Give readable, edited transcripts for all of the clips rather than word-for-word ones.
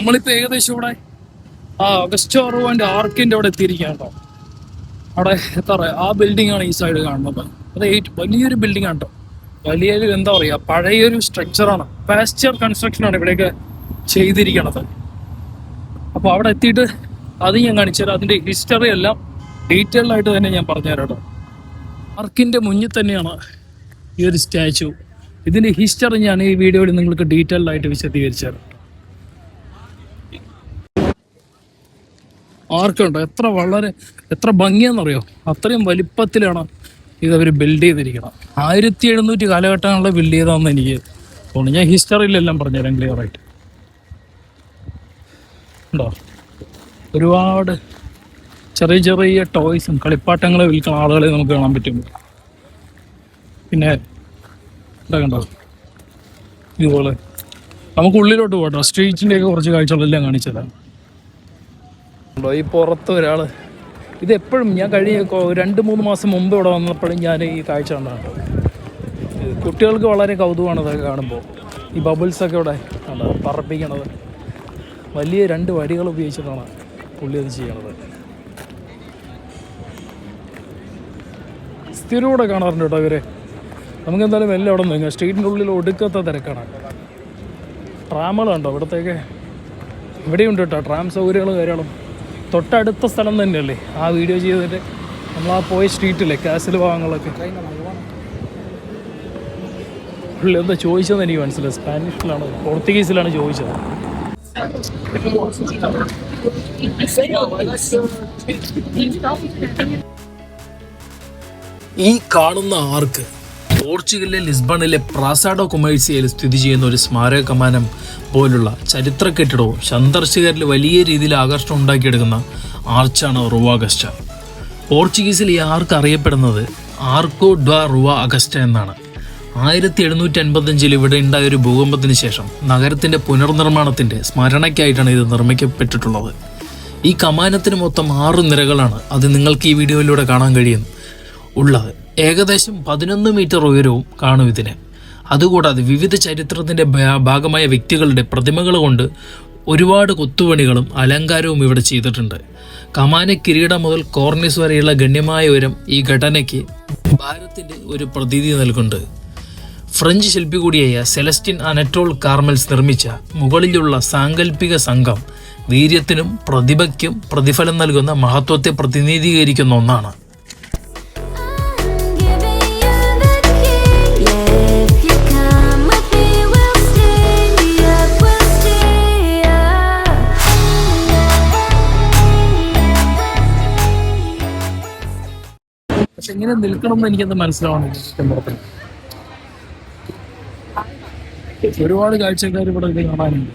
നമ്മളിപ്പോൾ ഏകദേശം ഇവിടെ അഗസ്റ്റോ റുവാൻ്റെ ആർക്കിൻ്റെ അവിടെ എത്തിയിരിക്കുകയാണ് കേട്ടോ. അവിടെ എന്താ പറയുക, ആ ബിൽഡിംഗ് ആണ് ഈ സൈഡ് കാണുന്നത്. അത് വലിയൊരു ബിൽഡിംഗ് ആണ് കേട്ടോ. വലിയൊരു എന്താ പറയുക, പഴയൊരു സ്ട്രക്ചറാണ്, പാസ്റ്റർ കൺസ്ട്രക്ഷനാണ് ഇവിടെയൊക്കെ ചെയ്തിരിക്കണത്. അപ്പോൾ അവിടെ എത്തിയിട്ട് അത് ഞാൻ കാണിച്ചുതരാം. അതിൻ്റെ ഹിസ്റ്ററി എല്ലാം ഡീറ്റെയിൽഡ് ആയിട്ട് തന്നെ ഞാൻ പറഞ്ഞുതരാം കേട്ടോ. ആർക്കിൻ്റെ മുന്നിൽ തന്നെയാണ് ഈ ഒരു സ്റ്റാച്ചു. ഇതിൻ്റെ ഹിസ്റ്ററി ഞാൻ ഈ വീഡിയോയിൽ നിങ്ങൾക്ക് ഡീറ്റെയിൽഡ് ആയിട്ട് വിശദീകരിച്ചു തരാം. ആർക്കുണ്ടോ എത്ര ഭംഗിയാണെന്നറിയോ, അത്രയും വലിപ്പത്തിലാണ് ഇതവർ ബിൽഡ് ചെയ്തിരിക്കണം. 1700 കാലഘട്ടങ്ങളിൽ ബിൽഡ് ചെയ്തതാണെന്ന് എനിക്ക് തോന്നുന്നു. ഞാൻ ഹിസ്റ്ററിയിലെല്ലാം പറഞ്ഞുതരാം ക്ലിയറായിട്ട്. ഉണ്ടോ, ഒരുപാട് ചെറിയ ചെറിയ ടോയ്സും കളിപ്പാട്ടങ്ങൾ വിൽക്കുന്ന ആളുകളെ നമുക്ക് കാണാൻ പറ്റും. പിന്നെ എന്താ കണ്ടോ, ഇതുപോലെ നമുക്ക് ഉള്ളിലോട്ട് പോകട്ടോ. സ്ട്രീറ്റിൻ്റെയൊക്കെ കുറച്ച് കാഴ്ചകളെല്ലാം കാണിച്ചതാണ്. ഉണ്ടോ, ഈ പുറത്ത് ഒരാൾ, ഇത് എപ്പോഴും ഞാൻ കഴിഞ്ഞ 2-3 മാസം മുമ്പ് ഇവിടെ വന്നപ്പോഴും ഞാൻ ഈ കാഴ്ച കണ്ടതാണ്. കുട്ടികൾക്ക് വളരെ കൗതുകമാണ് ഇതൊക്കെ കാണുമ്പോൾ. ഈ ബബിൾസൊക്കെ ഇവിടെ കണ്ടോ പറപ്പിക്കണത്. വലിയ 2 വടികൾ ഉപയോഗിച്ചിട്ടാണ് പുള്ളി അത് ചെയ്യണത്. സ്ഥിരം ഇവിടെ കാണാറുണ്ട് കേട്ടോ ഇവരെ. നമുക്ക് എന്തായാലും എല്ലാം അവിടെ നിന്ന് സ്ട്രീറ്റിൻ്റെ ഉള്ളിൽ ഒടുക്കത്തെ തിരക്കാണ്. ട്രാമുകളുണ്ടോ ഇവിടത്തേക്ക്, ഇവിടെയുണ്ട് കേട്ടോ ട്രാം സൗകര്യങ്ങൾ കാര്യങ്ങളും. തൊട്ടടുത്ത സ്ഥലം തന്നെയല്ലേ ആ വീഡിയോ ചെയ്തിട്ട് നമ്മൾ ആ പോയ സ്ട്രീറ്റില്ലേ, കാസിൽ ഭാഗങ്ങളൊക്കെ. പുള്ളി എന്താ ചോദിച്ചതെന്ന് എനിക്ക് മനസ്സിലായി. സ്പാനിഷിലാണ്, പോർച്ചുഗീസിലാണ് ചോദിച്ചത്. ഈ കാണുന്ന ആർക്ക് പോർച്ചുഗലിലെ ലിസ്ബണിലെ പ്രാസാഡോ കൊമേഴ്സിയയിൽ സ്ഥിതി ചെയ്യുന്ന ഒരു സ്മാരക കമാനം പോലുള്ള ചരിത്ര കെട്ടിടവും സന്ദർശകരിൽ വലിയ രീതിയിൽ ആകർഷണം ഉണ്ടാക്കിയെടുക്കുന്ന ആർച്ചാണ് റുവ അഗസ്റ്റ. പോർച്ചുഗീസിൽ ഈ ആർക്ക് അറിയപ്പെടുന്നത് ആർക്കോ ഡ റുവ അഗസ്റ്റ എന്നാണ്. 1755 ഇവിടെ ഉണ്ടായ ഒരു ഭൂകമ്പത്തിന് ശേഷം നഗരത്തിൻ്റെ പുനർനിർമ്മാണത്തിൻ്റെ സ്മരണയ്ക്കായിട്ടാണ് ഇത് നിർമ്മിക്കപ്പെട്ടിട്ടുള്ളത്. ഈ കമാനത്തിന് മൊത്തം 6 നിരകളാണ് അത് നിങ്ങൾക്ക് ഈ വീഡിയോയിലൂടെ കാണാൻ ഉള്ളത്. ഏകദേശം 11 മീറ്റർ ഉയരവും കാണും ഇതിന്. അതുകൂടാതെ വിവിധ ചരിത്രത്തിൻ്റെ ഭാഗമായ വ്യക്തികളുടെ പ്രതിമകൾ കൊണ്ട് ഒരുപാട് കൊത്തുപണികളും അലങ്കാരവും ഇവിടെ ചെയ്തിട്ടുണ്ട്. കമാന കിരീടം മുതൽ കോർണിസ് വരെയുള്ള ഗണ്യമായ ഉയരം ഈ ഘടനയ്ക്ക് ഭാരത്തിൻ്റെ ഒരു പ്രതീതി നൽകുന്നുണ്ട്. ഫ്രഞ്ച് ശില്പി കൂടിയായ സെലസ്റ്റിൻ അനറ്റോൾ കാർമൽസ് നിർമ്മിച്ച മുകളിലുള്ള സാങ്കല്പിക സംഘം വീര്യത്തിനും പ്രതിഭയ്ക്കും പ്രതിഫലം നൽകുന്ന മഹത്വത്തെ പ്രതിനിധീകരിക്കുന്ന ഒന്നാണ്. പക്ഷെ എങ്ങനെ നിൽക്കണം എന്ന് എനിക്കത് മനസ്സിലാവുന്നില്ല. ഒരുപാട് കാഴ്ചക്കാർ ഇവിടെ ഇത് കാണാനുണ്ട്.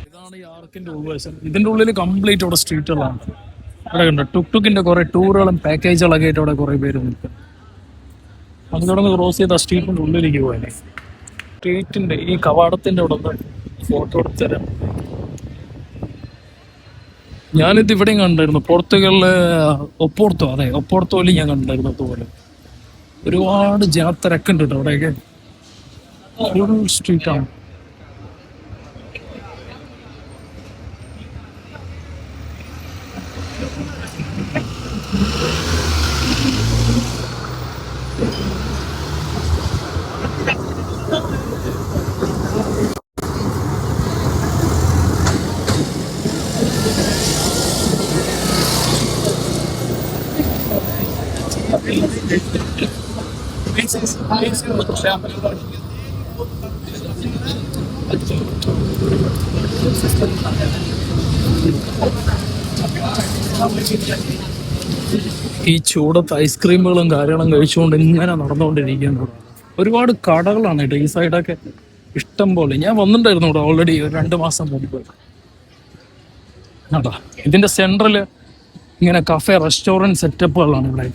ഇതാണ് ഈ ആർക്കിന്റെ ഉൾവശം. ഇതിന്റെ ഉള്ളിൽ കംപ്ലീറ്റ് അവിടെ സ്ട്രീറ്റുകളാണ്. ഇവിടെ കണ്ടോ ടുക്ടുക്കിന്റെ കുറെ ടൂറുകളും പാക്കേജുകളൊക്കെ ആയിട്ട് അവിടെ കുറെ പേര് നിൽക്കും. അത് തുടർന്ന് ക്രോസ് ചെയ്ത സ്ട്രീറ്റിന്റെ ഉള്ളിലേക്ക് പോകാനേ. സ്ട്രീറ്റിന്റെ ഈ കവാടത്തിന്റെ അവിടെ നിന്ന് ഫോട്ടോ എടുത്ത് തരാം. ഞാനിത് ഇവിടെയും കണ്ടായിരുന്നു, പോർത്തുഗലിലെ ഒപ്പോർത്തോ. അതെ, ഒപ്പോർത്തോയിൽ ഞാൻ കണ്ടായിരുന്നു. അതുപോലെ ഒരുപാട് ജനത്തിരക്ക് ഉണ്ട് കേട്ടോ അവിടെയൊക്കെ. ഫുൾ സ്ട്രീറ്റാണ്. ഈ ചൂടത്ത് ഐസ്ക്രീമുകളും കാര്യങ്ങളും കഴിച്ചുകൊണ്ട് ഇങ്ങനെ നടന്നുകൊണ്ടിരിക്കുന്നു. ഒരുപാട് കടകളാണ് കേട്ടോ ഈ സൈഡൊക്കെ ഇഷ്ടം പോലെ. ഞാൻ വന്നിട്ടുണ്ടായിരുന്നു ഇവിടെ ഓൾറെഡി 2 മാസം മുമ്പ്. കേട്ടോ ഇതിന്റെ സെൻട്രല് ഇങ്ങനെ കഫേ റെസ്റ്റോറൻറ്റ് സെറ്റപ്പുകളാണ് ഇവിടെ.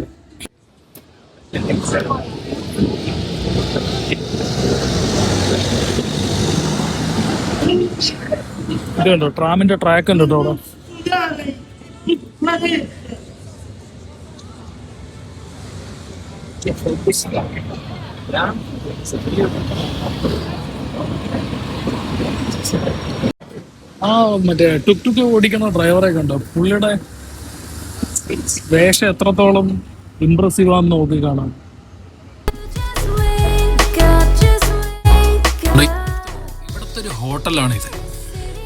ഇത് കണ്ടോ ട്രാമിന്റെ ട്രാക്ക് ഉണ്ട് കേട്ടോ അവിടെ. ആ മറ്റേ ടുക് ടുക് ഓടിക്കുന്ന ഡ്രൈവറെ കണ്ടോ? പുള്ളിയുടെ വേഷം എത്രത്തോളം ഇംപ്രസീവ് ആണെന്ന് നോക്കി കാണാം. ഇവിടുത്തെ ഒരു ഹോട്ടലാണിത്.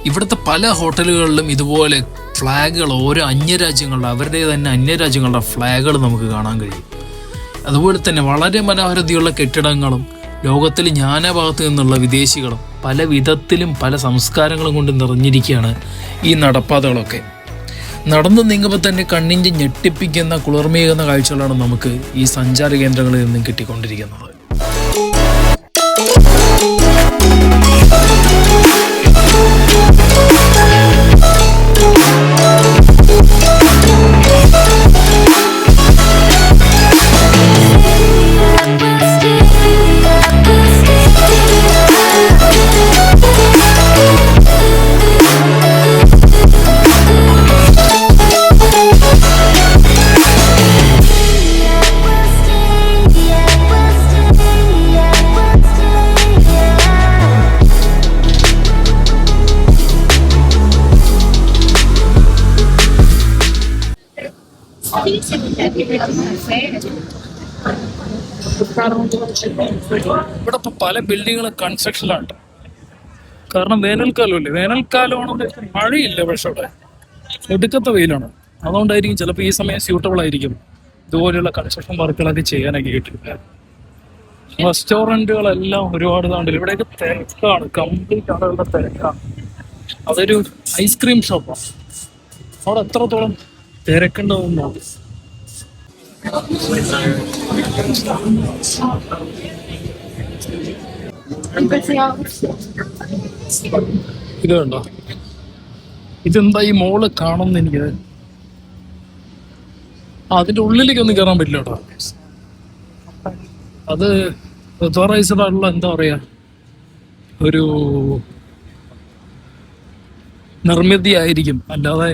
ഇവിടുത്തെ പല ഹോട്ടലുകളിലും ഇതുപോലെ ഫ്ലാഗുകൾ, ഓരോ അന്യരാജ്യങ്ങളുടെ, അവരുടെ തന്നെ അന്യരാജ്യങ്ങളുടെ ഫ്ലാഗുകൾ നമുക്ക് കാണാൻ കഴിയും. അതുപോലെ തന്നെ വളരെ മനോഹരതയുള്ള കെട്ടിടങ്ങളും ലോകത്തിൽ നാനാഭാഗത്തു നിന്നുള്ള വിദേശികളും പല വിധത്തിലും പല സംസ്കാരങ്ങളും കൊണ്ട് നിറഞ്ഞിരിക്കുകയാണ് ഈ നടപ്പാതകളൊക്കെ. നടന്നു നീങ്ങുമ്പോൾ തന്നെ കണ്ണിൻ്റെ ഞെട്ടിപ്പിക്കുന്ന കുളിർമയേകുന്ന കാഴ്ചകളാണ് നമുക്ക് ഈ സഞ്ചാര കേന്ദ്രങ്ങളിൽ നിന്നും കിട്ടിക്കൊണ്ടിരിക്കുന്നത്. ഇവിടെ ഇപ്പൊ പല ബിൽഡിങ്ങുകളും കൺസ്ട്രക്ഷനിലാണ്. കാരണം വേനൽക്കാലമല്ലേ, വേനൽക്കാലമാണെങ്കിൽ മഴയില്ല, പക്ഷെ അവിടെ ഒടുക്കത്തെ വെയിലാണ്. അതുകൊണ്ടായിരിക്കും ചിലപ്പോൾ ഈ സമയം സ്യൂട്ടബിൾ ആയിരിക്കും ഇതുപോലെയുള്ള കൺസ്ട്രക്ഷൻ വർക്കുകളൊക്കെ ചെയ്യാനൊക്കെ കിട്ടില്ല. റെസ്റ്റോറൻറ്റുകളെല്ലാം ഒരുപാട് താണ്ടില്ല. ഇവിടെയൊക്കെ തിരക്കാണ്, കംപ്ലീറ്റ് ആളുകളുടെ തിരക്കാണ്. അതൊരു ഐസ്ക്രീം ഷോപ്പാണ്. അവിടെ എത്രത്തോളം തിരക്കുണ്ടാവുന്ന ഇത് കണ്ടോ? ഇതെന്താ ഈ മോള് കാണുന്ന എനിക്ക് അതിന്റെ ഉള്ളിലേക്ക് ഒന്നും കയറാൻ പറ്റില്ല കേട്ടോ. അത് ഓതറൈസ്ഡ് ആയിട്ടുള്ള എന്താ പറയാ ഒരു നിർമ്മിതി ആയിരിക്കും, അല്ലാതെ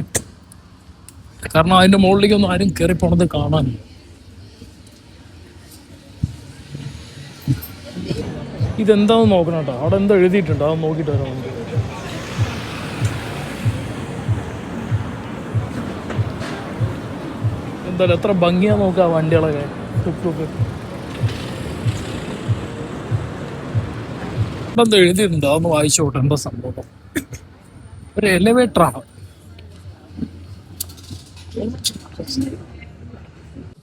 കാരണം അതിന്റെ മുകളിലേക്കൊന്നും ആരും കയറി പോണത് കാണാനില്ല. ഇതെന്താന്ന് നോക്കണം കേട്ടോ. അവിടെ എന്തോ എഴുതിയിട്ടുണ്ട്, അത് നോക്കിയിട്ട് വരാം. എന്തായാലും എത്ര ഭംഗിയാ നോക്കാം വണ്ടികളൊക്കെ. ടുക്ക് എന്തോ എഴുതിയിട്ടുണ്ട്, അതൊന്ന് വായിച്ചോട്ടെ എന്താ സംഭവം. ഒരു എലിവേറ്ററാണ്,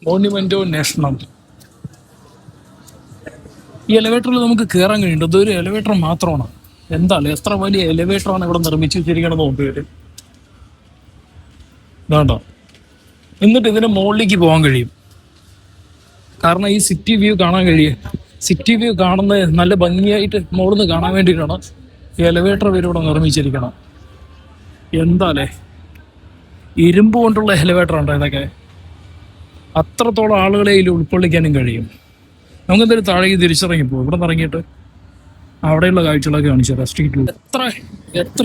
മോണ്യുമെന്റോ നാഷണൽ. ഈ എലിവേറ്ററിൽ നമുക്ക് കയറാൻ കഴിയുന്നുണ്ട്. ഇതൊരു എലിവേറ്റർ മാത്രമാണ്. എന്താണ് എത്ര വലിയ എലിവേറ്ററാണ് ഇവിടെ നിർമ്മിച്ചു വെച്ചിരിക്കണമെന്ന് നോക്കിയിട്ട് വേണ്ട. എന്നിട്ട് ഇതിന്റെ മുകളിലേക്ക് പോകാൻ കഴിയും. കാരണം ഈ സിറ്റി വ്യൂ കാണാൻ കഴിയും. സിറ്റി വ്യൂ കാണുന്നത് നല്ല ഭംഗിയായിട്ട് മുകളിൽ നിന്ന് കാണാൻ വേണ്ടിയിട്ടാണ് ഈ എലിവേറ്റർ വരെ ഇവിടെ നിർമ്മിച്ചിരിക്കണം. എന്താലേ, ഇരുമ്പ് കൊണ്ടുള്ള എലിവേറ്റർ ഉണ്ടോ ഇതൊക്കെ? അത്രത്തോളം ആളുകളെ ഇതിൽ ഉൾക്കൊള്ളിക്കാനും കഴിയും. നമുക്കെന്തായാലും താഴേക്ക് തിരിച്ചിറങ്ങി പോകും. ഇവിടെ നിന്ന് ഇറങ്ങിയിട്ട് അവിടെയുള്ള കാഴ്ചകളൊക്കെ കാണിച്ചു തരാം. സ്ട്രീറ്റിൽ എത്ര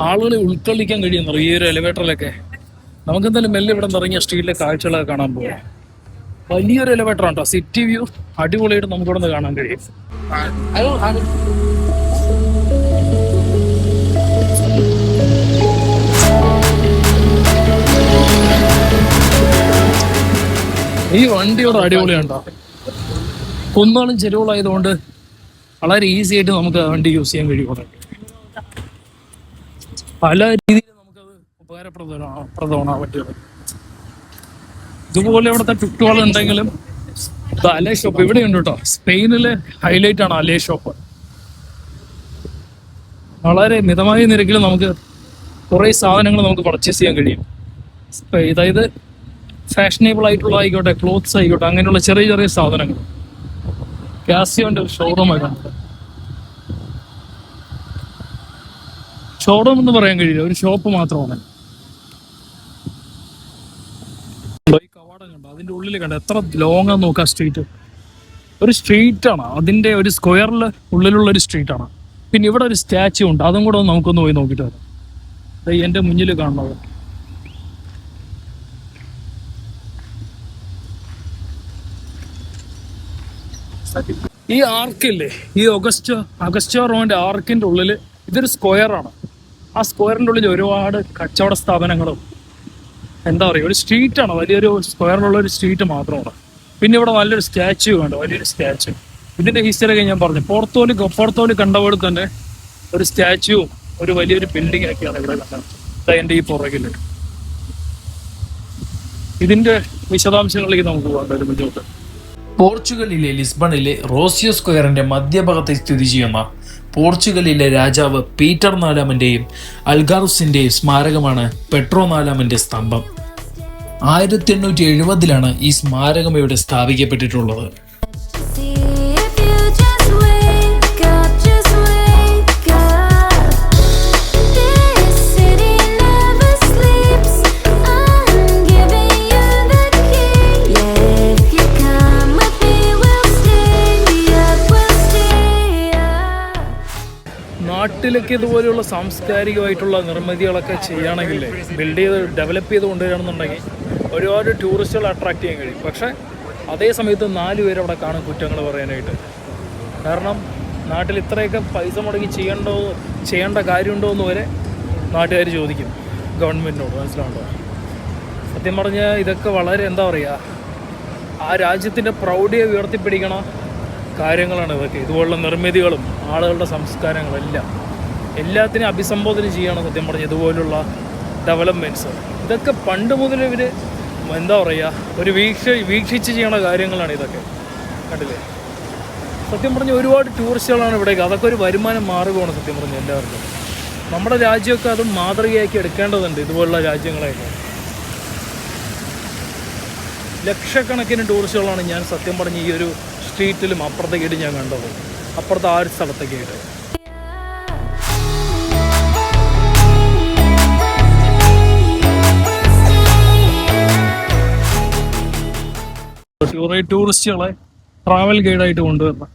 ആളുകളെ ഉൾക്കൊള്ളിക്കാൻ കഴിയുന്നറിയോ ഈ ഒരു എലിവേറ്ററിലൊക്കെ. നമുക്കെന്തായാലും മെല്ലെ ഇവിടെ നിന്ന് ഇറങ്ങിയ സ്ട്രീറ്റിലെ കാഴ്ചകളൊക്കെ കാണാൻ പോകാം. വലിയൊരു എലിവേറ്റർ ഉണ്ടോ, സിറ്റി വ്യൂ അടിപൊളിയായിട്ട് നമുക്ക് ഇവിടെ നിന്ന് കാണാൻ കഴിയും. ഈ വണ്ടിയോട് അടിപൊളിയുണ്ടോ? കുന്നാളും ചെരുവുകളായതുകൊണ്ട് വളരെ ഈസി ആയിട്ട് നമുക്ക് ആ വണ്ടി യൂസ് ചെയ്യാൻ കഴിയും. പല രീതിയിൽ നമുക്കത് ഉപകാരപ്രദമാണ് ആ വണ്ടികൾ. ഇതുപോലെ ഇവിടുത്തെ ടുക്ടുകൾ ഉണ്ടെങ്കിലും ഇത് അലേ ഷോപ്പ് ഇവിടെ ഉണ്ട് കേട്ടോ. സ്പെയിനിലെ ഹൈലൈറ്റ് ആണ് അലേ ഷോപ്പ്. വളരെ മിതമായ നിരക്കിൽ നമുക്ക് കുറേ സാധനങ്ങൾ നമുക്ക് പർച്ചേസ് ചെയ്യാൻ കഴിയും. അതായത് ഫാഷനബിൾ ആയിട്ടുള്ള ആയിക്കോട്ടെ, ക്ലോത്ത്സ് ആയിക്കോട്ടെ, അങ്ങനെയുള്ള ചെറിയ ചെറിയ സാധനങ്ങൾ. കാസിയോന്റെ ഒരു ഷോറൂം ആയിട്ടുണ്ട്. ഷോറൂം എന്ന് പറയാൻ കഴിയില്ല, ഒരു ഷോപ്പ് മാത്രമാണ്. ഈ കവാടം കണ്ടോ, അതിന്റെ ഉള്ളിൽ കണ്ടോ എത്ര ലോങ് ആണെന്ന് നോക്കാം. സ്ട്രീറ്റ് ഒരു സ്ട്രീറ്റ് ആണ്, അതിന്റെ ഒരു സ്ക്വയറിൽ ഉള്ളിലുള്ള ഒരു സ്ട്രീറ്റ് ആണ്. പിന്നെ ഇവിടെ ഒരു സ്റ്റാച്യു ഉണ്ട്, അതും കൂടെ നമുക്കൊന്ന് പോയി നോക്കിയിട്ട് വരാം. എന്റെ മുന്നിൽ കാണുന്നത് ഈ ആർക്കില്ലേ, ഈ അഗസ്റ്റോ റോന്റെ ആർക്കിന്റെ ഉള്ളില് ഇതൊരു സ്ക്വയറാണ്. ആ സ്ക്വയറിൻ്റെ ഉള്ളിൽ ഒരുപാട് കച്ചവട സ്ഥാപനങ്ങളും എന്താ പറയുക, ഒരു സ്ട്രീറ്റാണ്, വലിയൊരു സ്ക്വയറിനുള്ള ഒരു സ്ട്രീറ്റ് മാത്രമാണ്. പിന്നെ ഇവിടെ നല്ലൊരു സ്റ്റാച്യു ഉണ്ട്, വലിയൊരു സ്റ്റാച്യു. ഇതിൻ്റെ ഹിസ്റ്ററിയൊക്കെ ഞാൻ പറഞ്ഞു. പുറത്തോല് കണ്ടപോലെ തന്നെ ഒരു സ്റ്റാച്യുവും ഒരു വലിയൊരു ബിൽഡിംഗ് ഒക്കെയാണ് ഇവിടെ കണ്ടത്. എൻ്റെ ഈ പുറകിൽ ഇതിൻ്റെ വിശദാംശങ്ങളിലേക്ക് നമുക്ക് പോകാം മുന്നോട്ട്. പോർച്ചുഗലിലെ ലിസ്ബണിലെ റോസിയോ സ്ക്വയറിന്റെ മധ്യഭാഗത്ത് സ്ഥിതി ചെയ്യുന്ന പോർച്ചുഗലിലെ രാജാവ് പീറ്റർ നാലാമന്റെയും അൽഗാറുസിന്റെയും സ്മാരകമാണ് പെട്രോ നാലാമന്റെ സ്തംഭം. 1870 ഈ സ്മാരകം ഇവിടെ സ്ഥാപിക്കപ്പെട്ടിട്ടുള്ളത്. നാട്ടിലൊക്കെ ഇതുപോലെയുള്ള സാംസ്കാരികമായിട്ടുള്ള നിർമ്മിതികളൊക്കെ ചെയ്യുകയാണെങ്കിൽ, ബിൽഡ് ചെയ്ത് ഡെവലപ്പ് ചെയ്ത് കൊണ്ടുവരികയാണെന്നുണ്ടെങ്കിൽ ഒരുപാട് ടൂറിസ്റ്റുകൾ അട്രാക്ട് ചെയ്യാൻ കഴിയും. പക്ഷേ അതേ സമയത്ത് 4 പേര് അവിടെ കാണും കുറ്റങ്ങൾ പറയാനായിട്ട്. കാരണം നാട്ടിൽ ഇത്രയൊക്കെ പൈസ മുടക്കി ചെയ്യേണ്ട കാര്യമുണ്ടോ എന്ന് വരെ നാട്ടുകാർ ചോദിക്കും ഗവൺമെൻറ്റിനോട്. മനസ്സിലാവുണ്ടോ? സത്യം പറഞ്ഞാൽ ഇതൊക്കെ വളരെ എന്താ പറയുക, ആ രാജ്യത്തിൻ്റെ പ്രൗഢിയെ ഉയർത്തിപ്പിടിക്കണ കാര്യങ്ങളാണ് ഇതൊക്കെ. ഇതുപോലുള്ള നിർമ്മിതികളും ആളുകളുടെ സംസ്കാരങ്ങളെല്ലാം എല്ലാത്തിനെയും അഭിസംബോധന ചെയ്യണം സത്യം പറഞ്ഞാൽ ഇതുപോലുള്ള ഡെവലപ്മെൻറ്റ്സ്. ഇതൊക്കെ പണ്ട് മുതൽ ഇവർ എന്താ പറയുക, ഒരു വീക്ഷിച്ച് ചെയ്യണ കാര്യങ്ങളാണ് ഇതൊക്കെ. കണ്ടില്ലേ? സത്യം പറഞ്ഞാൽ ഒരുപാട് ടൂറിസ്റ്റുകളാണ് ഇവിടേക്ക്. അതൊക്കെ ഒരു വരുമാന മാർഗ്ഗമാണ് സത്യം പറഞ്ഞാൽ എല്ലാവർക്കും. നമ്മുടെ രാജ്യമൊക്കെ അത് മാതൃകയാക്കി എടുക്കേണ്ടതുണ്ട്, ഇതുപോലുള്ള രാജ്യങ്ങളെയൊക്കെ. ലക്ഷക്കണക്കിന് ടൂറിസ്റ്റുകളാണ് ഞാൻ സത്യം പറഞ്ഞ് ഈ ഒരു സ്ട്രീറ്റിലും അപ്പുറത്തേക്കായിട്ട് ഞാൻ കണ്ടത്, അപ്പുറത്തെ ആ ഒരു സ്ഥലത്തേക്കായിട്ട്. കുറേ ടൂറിസ്റ്റുകളെ ട്രാവൽ ഗൈഡായിട്ട് കൊണ്ടുവരണം.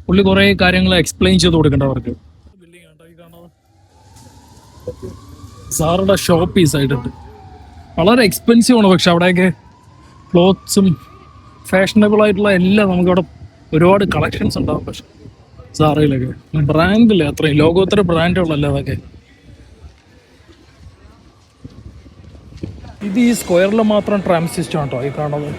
പുള്ളി കുറേ കാര്യങ്ങൾ എക്സ്പ്ലെയിൻ ചെയ്ത് കൊടുക്കേണ്ട അവർക്ക്. ബിൽഡിംഗ് ആട്ടോ ഈ കാണുന്നത്. സാറുടെ ഷോപ്പ് പീസായിട്ടുണ്ട്. വളരെ എക്സ്പെൻസീവ് ആണ്, പക്ഷെ അവിടെയൊക്കെ ക്ലോത്ത്സും ഫാഷനബിൾ ആയിട്ടുള്ള എല്ലാം നമുക്കവിടെ ഒരുപാട് കളക്ഷൻസ് ഉണ്ടാവും. പക്ഷെ സാറയിലൊക്കെ ബ്രാൻഡില്ലേ, അത്രയും ലോകോത്തര ബ്രാൻഡുകളല്ല അതൊക്കെ. ഇത് ഈ സ്ക്വയറിൽ മാത്രം ട്രാം സിസ്റ്റം ആട്ടോ ഈ കാണുന്നത്.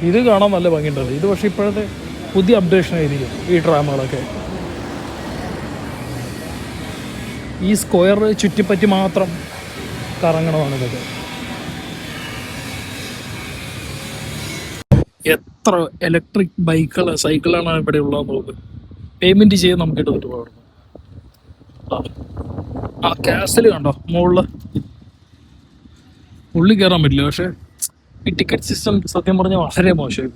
ഇത് കാണാൻ നല്ല ഭംഗിയുണ്ടല്ലോ. ഇത് പക്ഷേ ഇപ്പോഴത്തെ പുതിയ അപ്ഡേഷൻ ആയിരിക്കും ഈ ട്രാമുകളൊക്കെ. ഈ സ്ക്വയർ ചുറ്റിപ്പറ്റി മാത്രം കറങ്ങണമാണ് ഇതൊക്കെ. എത്ര ഇലക്ട്രിക് സൈക്കിളാണ് ഇവിടെ ഉള്ളതെന്ന് നോക്കുക. പേയ്മെന്റ് ചെയ്ത് നമുക്ക് എടുത്തിട്ട് പോകണം. ആ കാസിൽ കണ്ടോ മുകളിൽ, ഉള്ളിൽ കയറാൻ പറ്റില്ല. പക്ഷെ ഈ ടിക്കറ്റ് സിസ്റ്റം സത്യം പറഞ്ഞാൽ വളരെ മോശമായി.